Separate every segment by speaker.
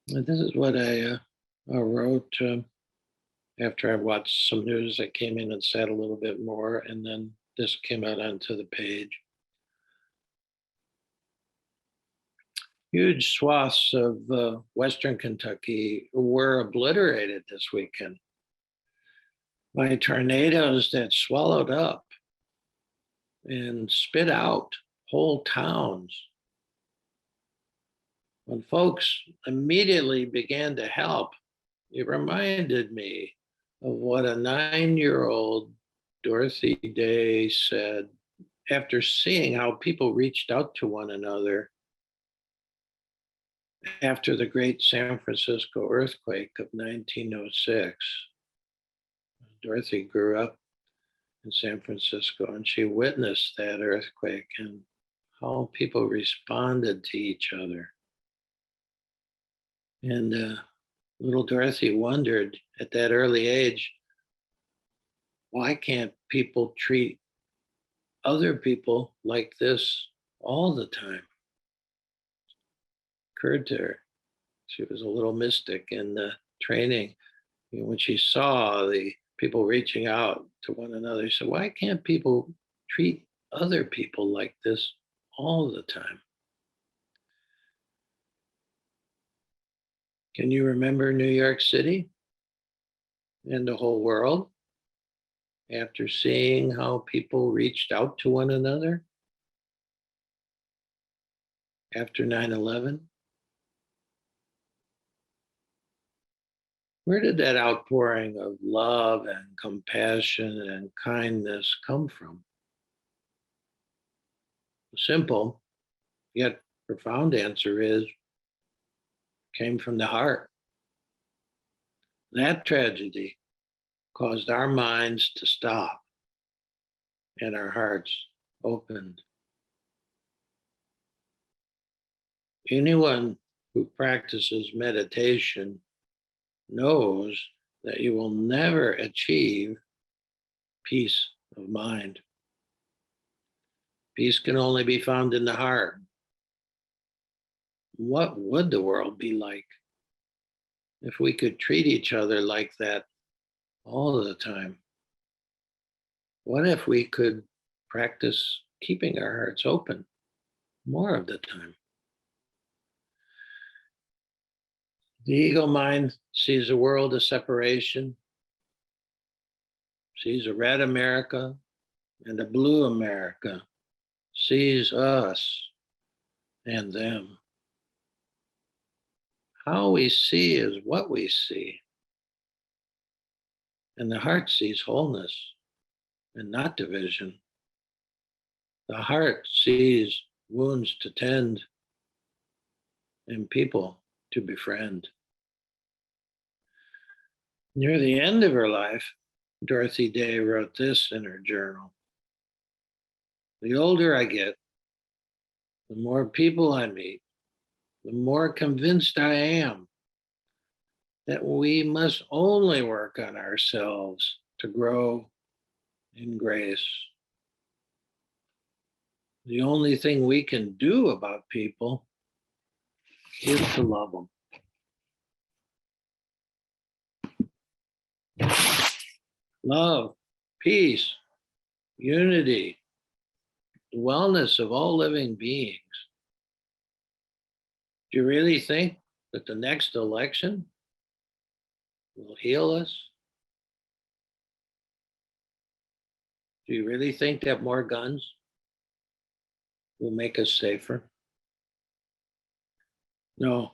Speaker 1: And this is what I wrote after I watched some news. I came in and said a little bit more, and then this came out onto the page. Huge swaths of Western Kentucky were obliterated this weekend by tornadoes that swallowed up and spit out whole towns. When folks immediately began to help, it reminded me of what a 9-year-old Dorothy Day said after seeing how people reached out to one another after the great San Francisco earthquake of 1906. Dorothy grew up in San Francisco and she witnessed that earthquake and how people responded to each other. And little Dorothy wondered at that early age, why can't people treat other people like this all the time? Occurred to her. She was a little mystic in the training. When she saw the people reaching out to one another, she said, why can't people treat other people like this all the time? Can you remember New York City and the whole world after seeing how people reached out to one another after 9/11? Where did that outpouring of love and compassion and kindness come from? The simple yet profound answer is came from the heart. That tragedy caused our minds to stop and our hearts opened. Anyone who practices meditation knows that you will never achieve peace of mind. Peace can only be found in the heart. What would the world be like if we could treat each other like that all the time? What if we could practice keeping our hearts open more of the time? The ego mind sees a world of separation, sees a red America and a blue America, sees us and them. How we see is what we see. And the heart sees wholeness and not division. The heart sees wounds to tend and people to befriend. Near the end of her life, Dorothy Day wrote this in her journal. The older I get, the more people I meet, the more convinced I am that we must only work on ourselves to grow in grace. The only thing we can do about people is to love them. Love, peace, unity, the wellness of all living beings. Do you really think that the next election will heal us? Do you really think that more guns will make us safer? No,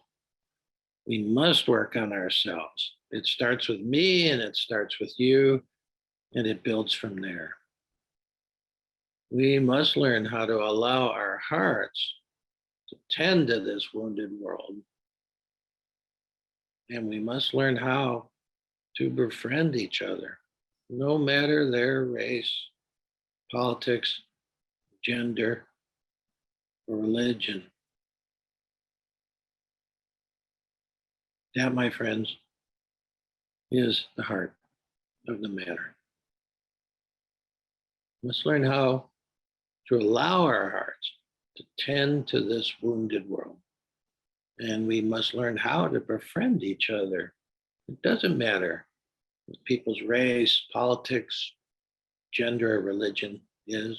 Speaker 1: we must work on ourselves. It starts with me and it starts with you, and it builds from there. We must learn how to allow our hearts to tend to this wounded world. And we must learn how to befriend each other, no matter their race, politics, gender, or religion. That, my friends, is the heart of the matter. We must learn how to allow our hearts to tend to this wounded world And we must learn how to befriend each other. It doesn't matter what people's race, politics, gender, or religion is.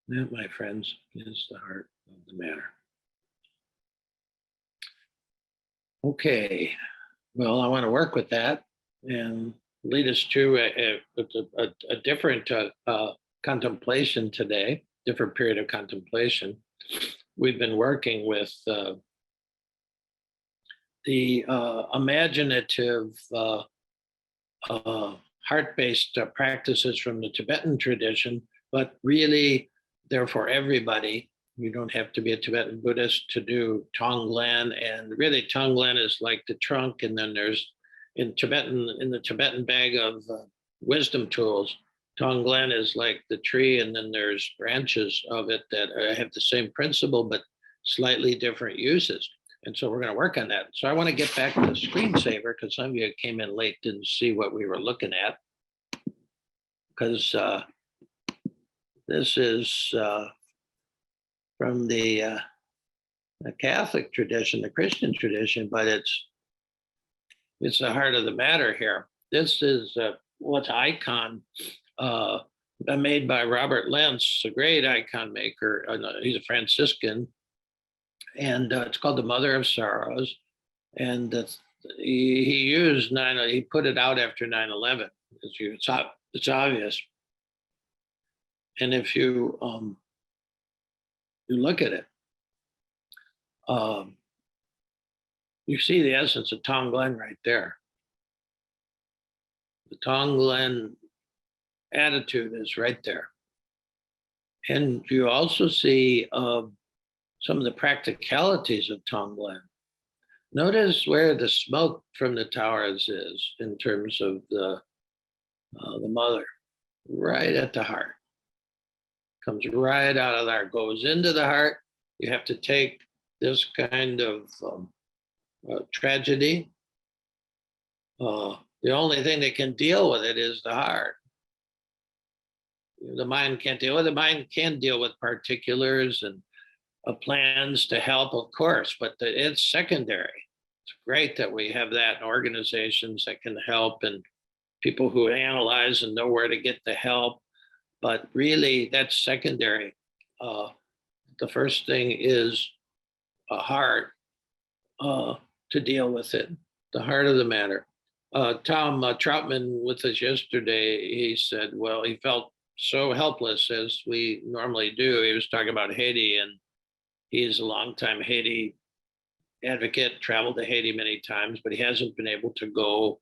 Speaker 1: That, my friends, is the heart of the matter. Okay, well, I want to work with that and lead us to a different contemplation today, different period of contemplation. We've been working with the imaginative heart-based practices from the Tibetan tradition, but really they're for everybody. You don't have to be a Tibetan Buddhist to do Tonglen, and really Tonglen is like the trunk, and then there's in the Tibetan bag of wisdom tools, Tonglen is like the tree, and then there's branches of it that have the same principle but slightly different uses. And so we're going to work on that. So I want to get back to the screensaver because some of you came in late, didn't see what we were looking at. Because this is from the Catholic tradition, the Christian tradition, but it's the heart of the matter here. This is what's icon made by Robert Lentz, a great icon maker. He's a Franciscan. And it's called The Mother of Sorrows. And he put it out after 9/11. It's obvious. And if you look at it, you see the essence of Tonglen right there. The Tonglen attitude is right there. And you also see some of the practicalities of Tonglen. Notice where the smoke from the towers is in terms of the mother, right at the heart. Comes right out of there, goes into the heart. You have to take this kind of tragedy. The only thing that can deal with it is the heart. The mind can't deal with it. The mind can deal with particulars and plans to help, of course, but it's secondary. It's great that we have that in organizations that can help and people who analyze and know where to get the help. But really, that's secondary. The first thing is a heart to deal with it, the heart of the matter. Tom Troutman with us yesterday, he said, well, he felt so helpless as we normally do. He was talking about Haiti, and he's a longtime Haiti advocate, traveled to Haiti many times, but he hasn't been able to go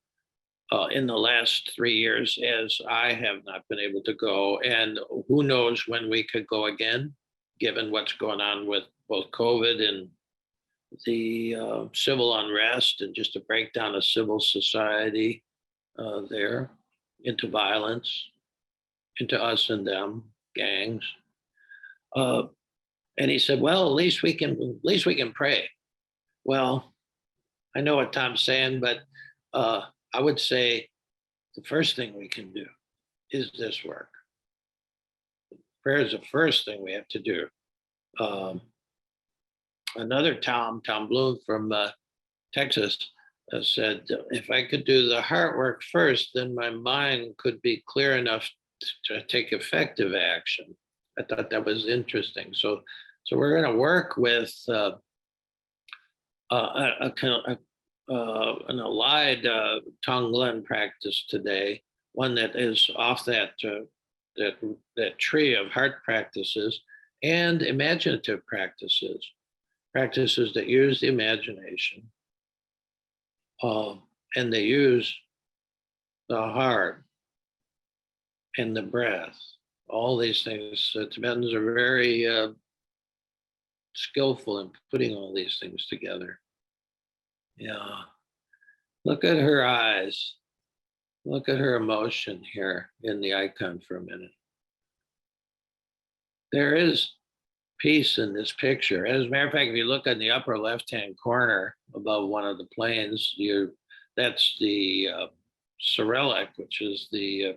Speaker 1: in the last 3 years, as I have not been able to go. And who knows when we could go again, given what's going on with both COVID and the civil unrest and just a breakdown of civil society there into violence, into us and them, gangs. And he said, well, at least we can pray. Well, I know what Tom's saying, but I would say the first thing we can do is this work. Prayer is the first thing we have to do. Another Tom Bloom from Texas said, if I could do the heart work first, then my mind could be clear enough to take effective action. I thought that was interesting. So we're going to work with an allied Tonglen practice today, one that is off that tree of heart practices, and imaginative practices that use the imagination, and they use the heart and the breath. All these things, Tibetans are very skillful in putting all these things together. Yeah. Look at her eyes. Look at her emotion here in the icon for a minute. There is peace in this picture. As a matter of fact, if you look in the upper left-hand corner above one of the planes, that's the Cyrillic, which is the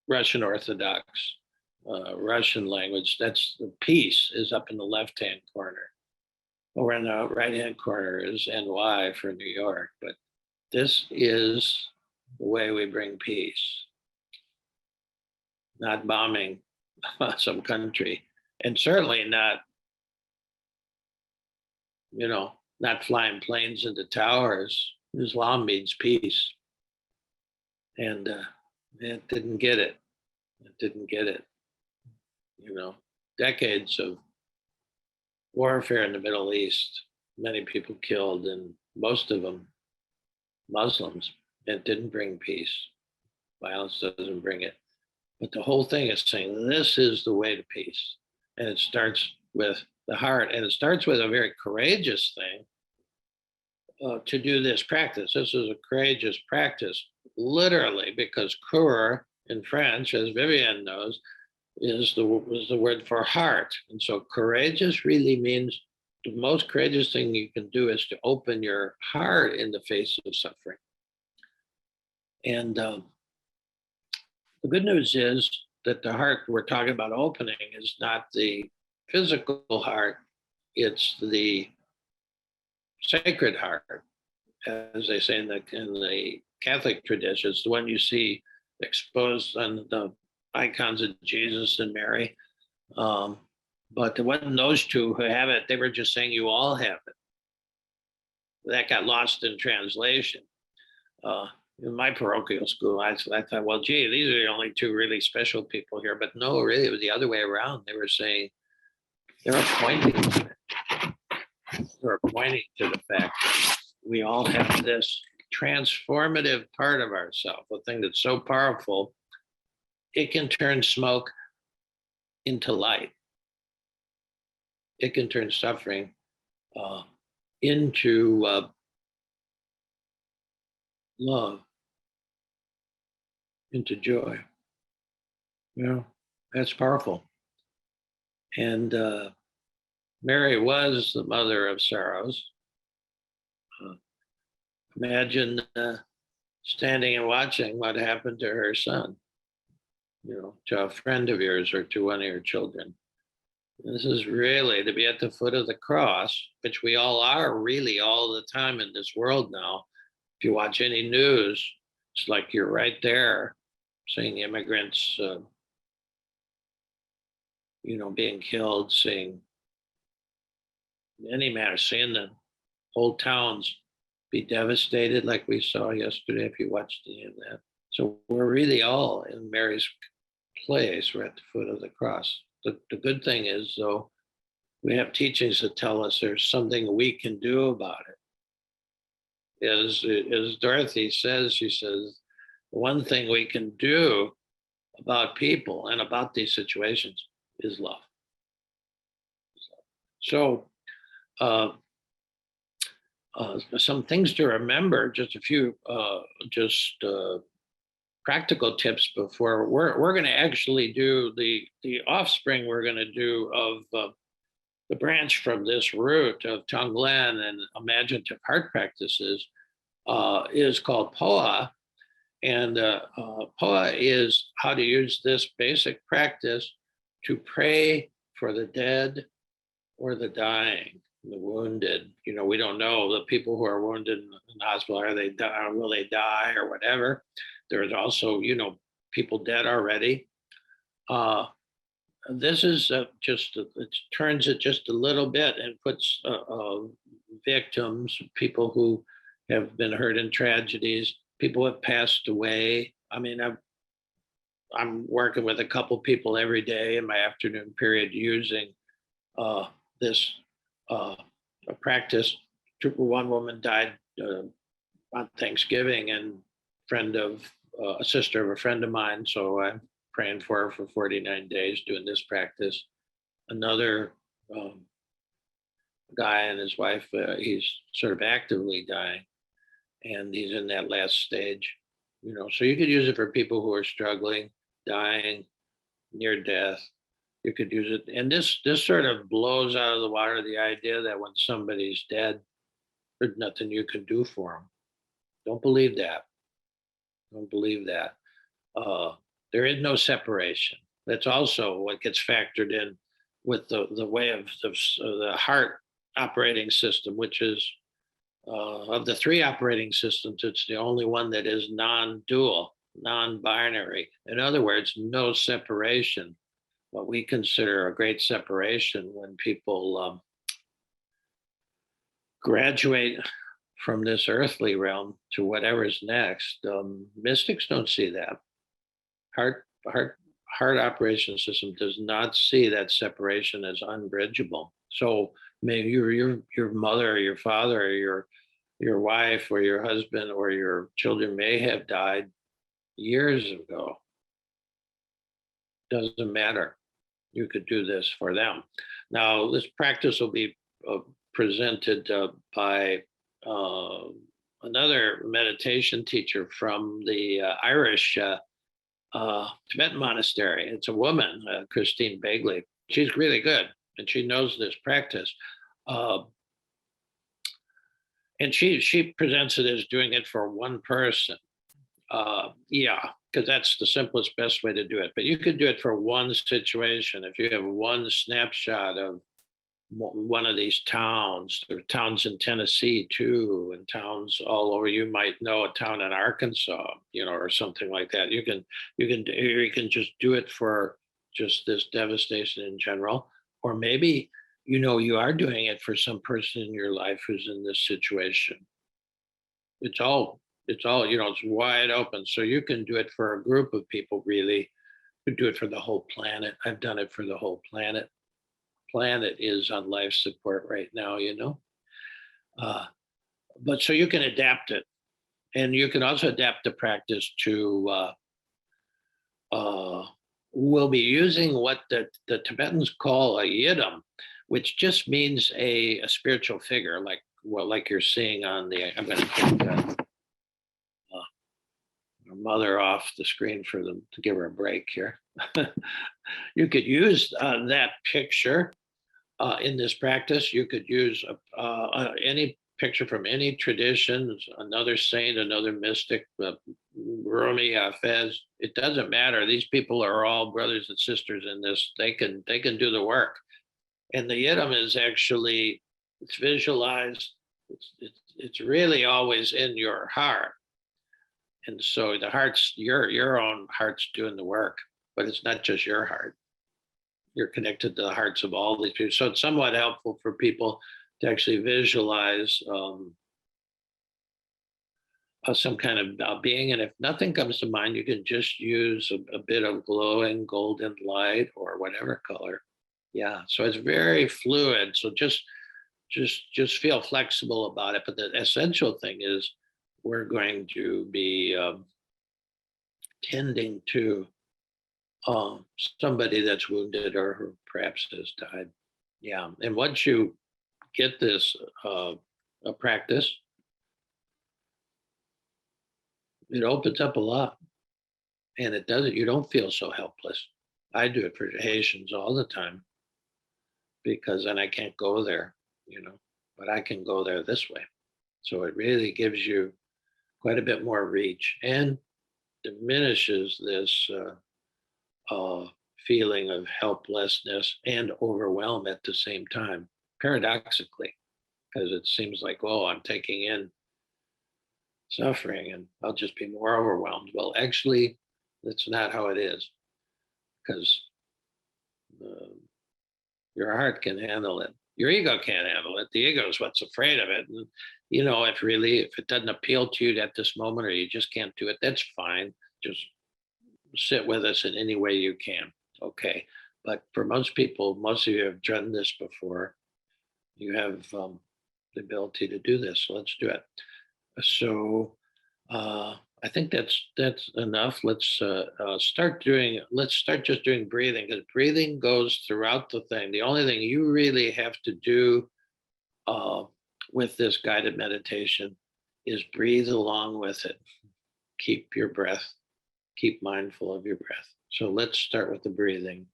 Speaker 1: Russian Orthodox Russian language. That's the peace is up in the left-hand corner. Over in the right-hand corner is NY for New York. But this is the way we bring peace, not bombing some country, and certainly not, not flying planes into towers. Islam means peace, and it didn't get it. It didn't get it. Decades of warfare in the Middle East, many people killed, and most of them Muslims. It didn't bring peace. Violence doesn't bring it. But the whole thing is saying this is the way to peace. And it starts with the heart. And it starts with a very courageous thing to do this practice. This is a courageous practice, literally, because coeur in French, as Vivian knows, is the word for heart. And so courageous really means the most courageous thing you can do is to open your heart in the face of suffering. And the good news is that the heart we're talking about opening is not the physical heart, it's the sacred heart, as they say in the Catholic tradition. It's the one you see exposed on the icons of Jesus and Mary. But it wasn't those two who have it. They were just saying you all have it. That got lost in translation. In my parochial school, I thought, well, gee, these are the only two really special people here. But no, really, it was the other way around. They were saying, they were pointing to it. They were pointing to the fact that we all have this transformative part of ourselves, a thing that's so powerful, it can turn smoke into light. It can turn suffering into love, into joy. That's powerful. And Mary was the mother of sorrows. Imagine standing and watching what happened to her son, to a friend of yours or to one of your children. This is really to be at the foot of the cross, which we all are really all the time in this world now. If you watch any news, it's like you're right there seeing immigrants, being killed, seeing any matter, seeing the whole towns be devastated like we saw yesterday, if you watched any of that. So we're really all in Mary's place. We're at the foot of the cross. The good thing is, though, we have teachings that tell us there's something we can do about it. As Dorothy says, she says, the one thing we can do about people and about these situations is love. So some things to remember, just a few practical tips before we're going to actually do the offspring we're going to do of the branch from this root of Tonglen and imaginative heart practices is called POA. And POA is how to use this basic practice to pray for the dead or the dying, the wounded. We don't know the people who are wounded in the hospital. Will they die or whatever? There's also, people dead already. This is it turns it just a little bit and puts victims, people who have been hurt in tragedies, people who have passed away. I mean, I'm working with a couple people every day in my afternoon period using this practice. One woman died on Thanksgiving, and a sister of a friend of mine. So I'm praying for her for 49 days, doing this practice. Another guy and his wife, he's sort of actively dying, and he's in that last stage. So you could use it for people who are struggling, dying, near death. You could use it, and this sort of blows out of the water the idea that when somebody's dead, there's nothing you can do for them. Don't believe that. Don't believe that. There is no separation. That's also what gets factored in with the way of the heart operating system, which is of the three operating systems, it's the only one that is non-dual, non-binary. In other words, no separation. What we consider a great separation when people graduate from this earthly realm to whatever's next. Mystics don't see that. Heart, heart, heart operation system does not see that separation as unbridgeable. So maybe your mother or your father or your wife or your husband or your children may have died years ago. Doesn't matter. You could do this for them. Now, this practice will be presented by uh, another meditation teacher from the Irish Tibetan monastery. It's a woman, Christine Begley. She's really good, and she knows this practice. Uh, and she presents it as doing it for one person. Yeah, because that's the simplest, best way to do it. But you could do it for one situation. If you have one snapshot of one of these towns, there are towns in Tennessee too, and towns all over. You might know a town in Arkansas, or something like that. You can just do it for just this devastation in general, or maybe you are doing it for some person in your life who's in this situation. It's all it's wide open, so you can do it for a group of people. Really, you do it for the whole planet. I've done it for the whole planet is on life support right now. Uh, but so you can adapt it, and you can also adapt the practice to. We'll be using what the Tibetans call a yidam, which just means a spiritual figure, like you're seeing on the. I'm going to take our mother off the screen for them to give her a break here. You could use that picture in this practice. You could use any picture from any tradition, another saint, another mystic, Rumi, Hafez. It doesn't matter. These people are all brothers and sisters in this. They can do the work. And the yidam is actually, it's visualized. It's really always in your heart. And so the heart's your own heart's doing the work, but it's not just your heart. You're connected to the hearts of all these people. So it's somewhat helpful for people to actually visualize some kind of being. And if nothing comes to mind, you can just use a bit of glowing golden light or whatever color. Yeah. So it's very fluid. So just feel flexible about it. But the essential thing is we're going to be tending to somebody that's wounded or who perhaps has died. Yeah, and once you get this a practice, it opens up a lot, and it doesn't. You don't feel so helpless. I do it for Haitians all the time because then I can't go there, but I can go there this way. So it really gives you quite a bit more reach and diminishes this feeling of helplessness and overwhelm at the same time, paradoxically, because it seems like, oh, I'm taking in suffering and I'll just be more overwhelmed. Well, actually, that's not how it is, because uh, your heart can handle it. Your ego can't handle it. The ego is what's afraid of it. And, if it doesn't appeal to you at this moment or you just can't do it, that's fine. Just sit with us in any way you can. Okay. But for most people, most of you have done this before. You have the ability to do this. So let's do it. So I think that's enough. Let's start just doing breathing, because breathing goes throughout the thing. The only thing you really have to do with this guided meditation is breathe along with it. Keep your breath. Keep mindful of your breath. So let's start with the breathing.